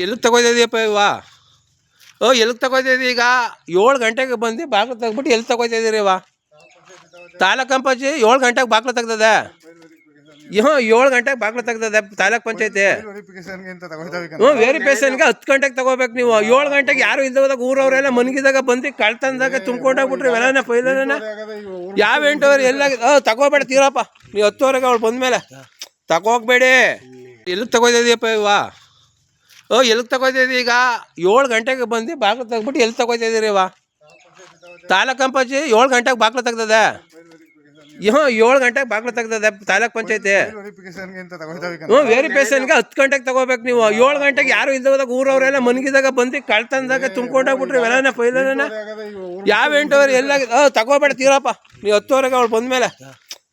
ಎಲ್ಲಿಗೆ ತಗೋತಿದ್ದೀಯಪ್ಪ ಇವಾ? ಎಲ್ಲಿಗೆ ತಗೋತಿದ್ದೀವಿ ಈಗ? 7 ಗಂಟೆಗೆ ಬಂದು ಬಾಗಿಲು ತೆಗ್ಬಿಟ್ಟು ಎಲ್ಲಿ ತಗೋತಿದ್ದೀರಿ ಇವ? ತಾಲೂಕ್ ಪಂಚಾಯತಿ 7 ಗಂಟೆಗೆ ಬಾಗಿಲು ತೆಗ್ದದೆ. 7 ಗಂಟೆಗೆ ಬಾಗಿಲು ತೆಗ್ದದೆ ತಾಲೂಕ್ ಪಂಚಾಯತಿ. ವೆರಿಫಿಕೇಶನ್ಗೆ 10 ಗಂಟೆಗೆ ತಗೋಬೇಕು ನೀವು. 7 ಗಂಟೆಗೆ ಯಾರು ಇಲ್ದಾಗ ಊರವರೆಲ್ಲ ಮನ್ಗಿದಾಗ ಬಂದು ಕಳ್ತಂದಾಗ ತುಂಬ್ಕೊಂಡೋಗ್ಬಿಟ್ರಿ ಇವೆಲ್ಲ ಫೈಲನ್ನ. ಯಾವ 8 ಅವರ್ ಎಲ್ಲ ತಗೋಬೇಡ ತೀರಪ್ಪ ನೀವು. 10ವರೆಗೆ ಅವಳು ಬಂದಮೇಲೆ ತಗೋಗ್ಬೇಡಿ. ಎಲ್ಲಿಗೆ ತಗೋತಿದ್ದೀಯಪ್ಪ ಇವಾ? ಎಲ್ಲಿಗೆ ತಗೋತಿದ್ದೀವಿ ಈಗ? 7 ಗಂಟೆಗೆ ಬಂದು ಬಾಗಿಲು ತೆಗ್ಬಿಟ್ಟು ಎಲ್ಲಿ ತಗೋತಿದ್ದೀರಿ ಇವ? ತಾಲೂಕ್ ಪಂಚಾಯತಿ 7 ಗಂಟೆಗೆ ಬಾಗಿಲು ತೆಗ್ದದೆ. 7 ಗಂಟೆಗೆ ಬಾಗಿಲು ತೆಗ್ದದೆ ತಾಲೂಕ್ ಪಂಚಾಯತಿ. ವೆರಿಫಿಕೇಶನ್ಗೆ 10 ಗಂಟೆಗೆ ತಗೋಬೇಕು ನೀವು. 7 ಗಂಟೆಗೆ ಯಾರು ಇಲ್ದಾಗ ಊರವರೆಲ್ಲ ಮನ್ಗಿದಾಗ ಬಂದು ಕಳ್ತಂದಾಗ ತುಂಬ್ಕೊಂಡೋಗ್ಬಿಟ್ರಿ ಇವೆಲ್ಲ ಫೈಲನ್ನ. ಯಾವ 8 ಅವರ್ ಎಲ್ಲ ತಗೋಬೇಡ ತೀರಪ್ಪ ನೀವು. 10ವರೆಗೆ ಅವಳು ಬಂದಮೇಲೆ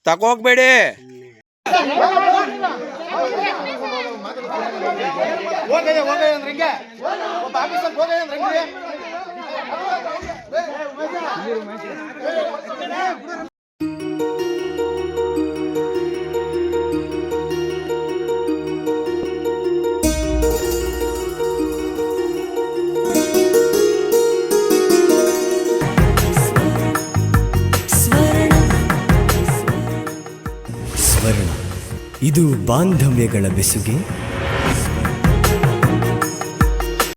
ತಗೋಗ್ಬೇಡಿ. ಸ್ವರ್ಣ, ಇದು ಬಾಂಧವ್ಯಗಳ ಬೆಸುಗೆ.